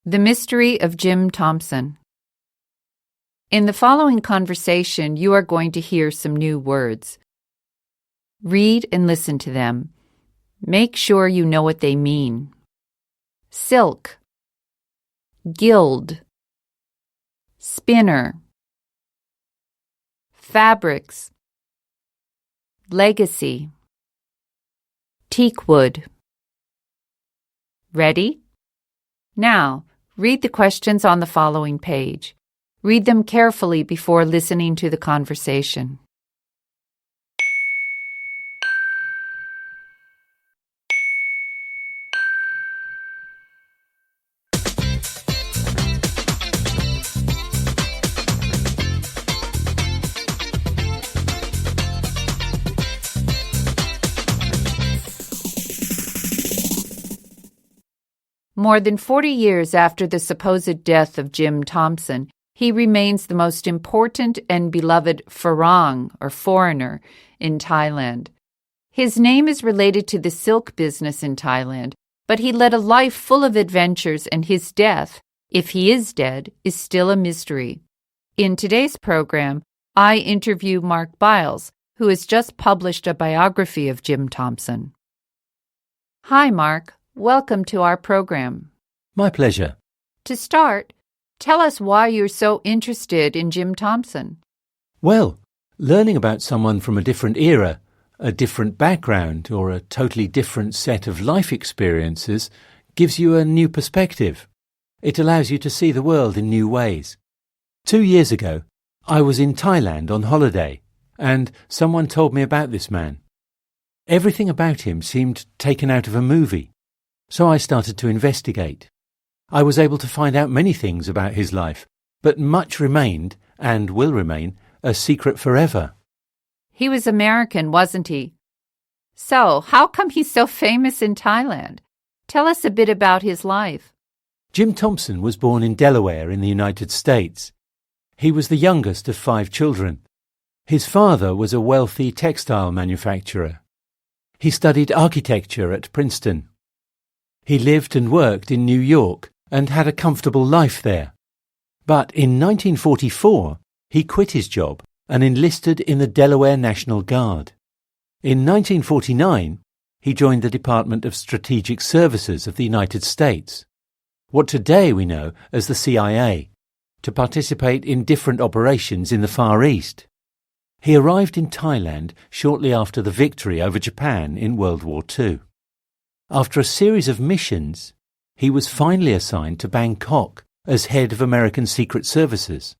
The Mystery of Jim Thompson. In the following conversation, you are going to hear some new words. Read and listen to them. Make sure you know what they mean. Silk, guild, spinner, fabrics, legacy, teakwood. Ready? Now, read the questions on the following page. Read them carefully before listening to the conversation. More than 40 years after the supposed death of Jim Thompson, he remains the most important and beloved Farang, or foreigner, in Thailand. His name is related to the silk business in Thailand, but he led a life full of adventures, and his death, if he is dead, is still a mystery. In today's program, I interview Mark Biles, who has just published a biography of Jim Thompson. Hi, Mark. Welcome to our program. My pleasure. To start, tell us why you're so interested in Jim Thompson. Well, learning about someone from a different era, a different background, or a totally different set of life experiences gives you a new perspective. It allows you to see the world in new ways. 2 years ago, I was in Thailand on holiday, and someone told me about this man. Everything about him seemed taken out of a movie. So I started to investigate. I was able to find out many things about his life, but much remained, and will remain, a secret forever. He was American, wasn't he? So, how come he's so famous in Thailand? Tell us a bit about his life. Jim Thompson was born in Delaware in the United States. He was the youngest of 5 children. His father was a wealthy textile manufacturer. He studied architecture at Princeton. He lived and worked in New York and had a comfortable life there. But in 1944, he quit his job and enlisted in the Delaware National Guard. In 1949, he joined the Department of Strategic Services of the United States, what today we know as the CIA, to participate in different operations in the Far East. He arrived in Thailand shortly after the victory over Japan in World War II. After a series of missions, he was finally assigned to Bangkok as head of American Secret Services,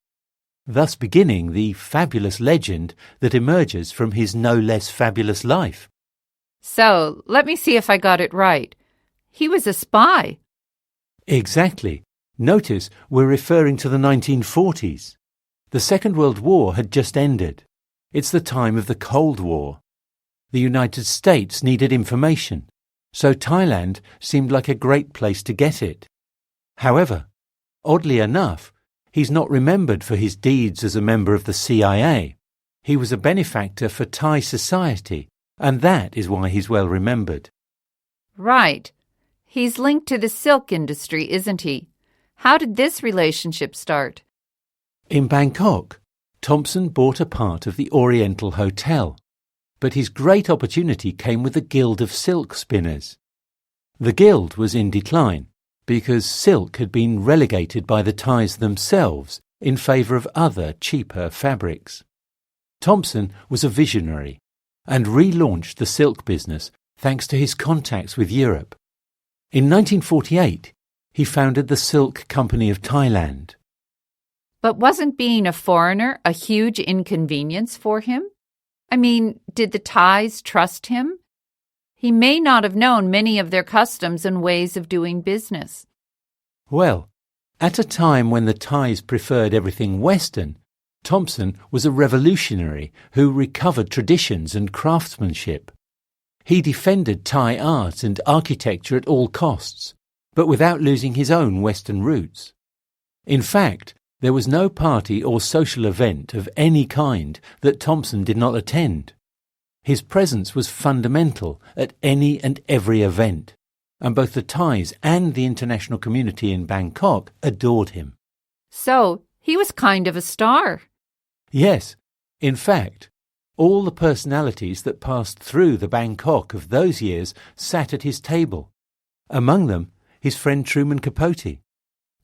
thus beginning the fabulous legend that emerges from his no less fabulous life. So, let me see if I got it right. He was a spy. Exactly. Notice we're referring to the 1940s. The Second World War had just ended. It's the time of the Cold War. The United States needed information, so Thailand seemed like a great place to get it. However, oddly enough, he's not remembered for his deeds as a member of the CIA. He was a benefactor for Thai society, and that is why he's well remembered. Right. He's linked to the silk industry, isn't he? How did this relationship start? In Bangkok, Thompson bought a part of the Oriental Hotel, but his great opportunity came with the Guild of Silk Spinners. The guild was in decline because silk had been relegated by the Thais themselves in favour of other, cheaper fabrics. Thompson was a visionary and relaunched the silk business thanks to his contacts with Europe. In 1948, he founded the Silk Company of Thailand. But wasn't being a foreigner a huge inconvenience for him? I mean, did the Thais trust him? He may not have known many of their customs and ways of doing business. Well, at a time when the Thais preferred everything Western, Thompson was a revolutionary who recovered traditions and craftsmanship. He defended Thai art and architecture at all costs, but without losing his own Western roots. In fact, there was no party or social event of any kind that Thompson did not attend. His presence was fundamental at any and every event. and both the Thais and the international community in Bangkok adored him. So, he was kind of a star. Yes, in fact, all the personalities that passed through the Bangkok of those years sat at his table. Among them, his friend Truman Capote.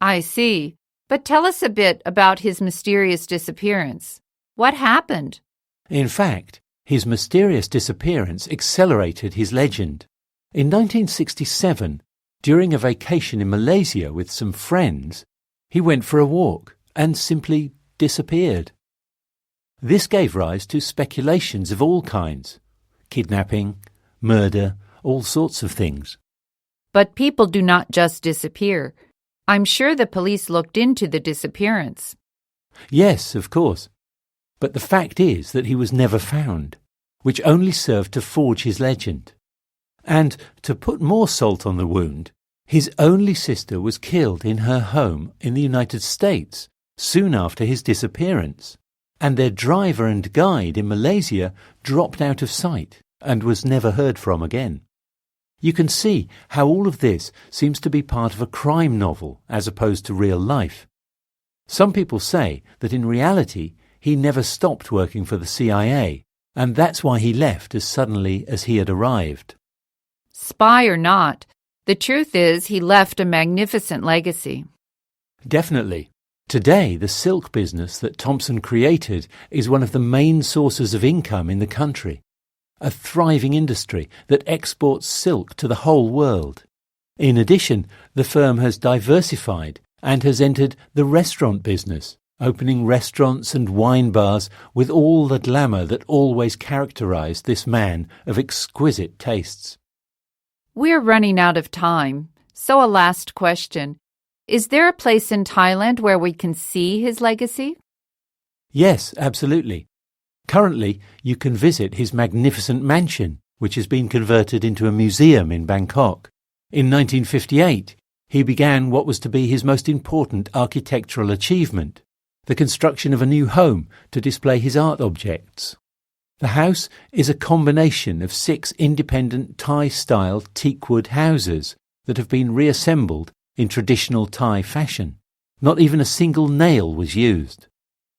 I see. But tell us a bit about his mysterious disappearance. What happened? In fact, his mysterious disappearance accelerated his legend. In 1967, during a vacation in Malaysia with some friends, he went for a walk and simply disappeared. This gave rise to speculations of all kinds: kidnapping, murder, all sorts of things. But people do not just disappear. I'm sure the police looked into the disappearance. Yes, of course. But the fact is that he was never found, which only served to forge his legend. And, to put more salt on the wound, his only sister was killed in her home in the United States soon after his disappearance, and their driver and guide in Malaysia dropped out of sight and was never heard from again. You can see how all of this seems to be part of a crime novel as opposed to real life. Some people say that in reality he never stopped working for the CIA, and that's why he left as suddenly as he had arrived. Spy or not, the truth is he left a magnificent legacy. Definitely. Today, the silk business that Thompson created is one of the main sources of income in the country, a thriving industry that exports silk to the whole world. In addition, the firm has diversified and has entered the restaurant business, opening restaurants and wine bars with all the glamour that always characterized this man of exquisite tastes. We're running out of time, so a last question. Is there a place in Thailand where we can see his legacy? Yes, absolutely. Currently, you can visit his magnificent mansion, which has been converted into a museum in Bangkok. In 1958, he began what was to be his most important architectural achievement, the construction of a new home to display his art objects. The house is a combination of 6 independent Thai-style teakwood houses that have been reassembled in traditional Thai fashion. Not even a single nail was used.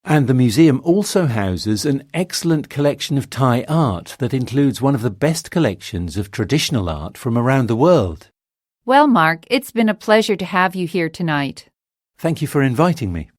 And the museum also houses an excellent collection of Thai art that includes one of the best collections of traditional art from around the world. Well, Mark, it's been a pleasure to have you here tonight. Thank you for inviting me.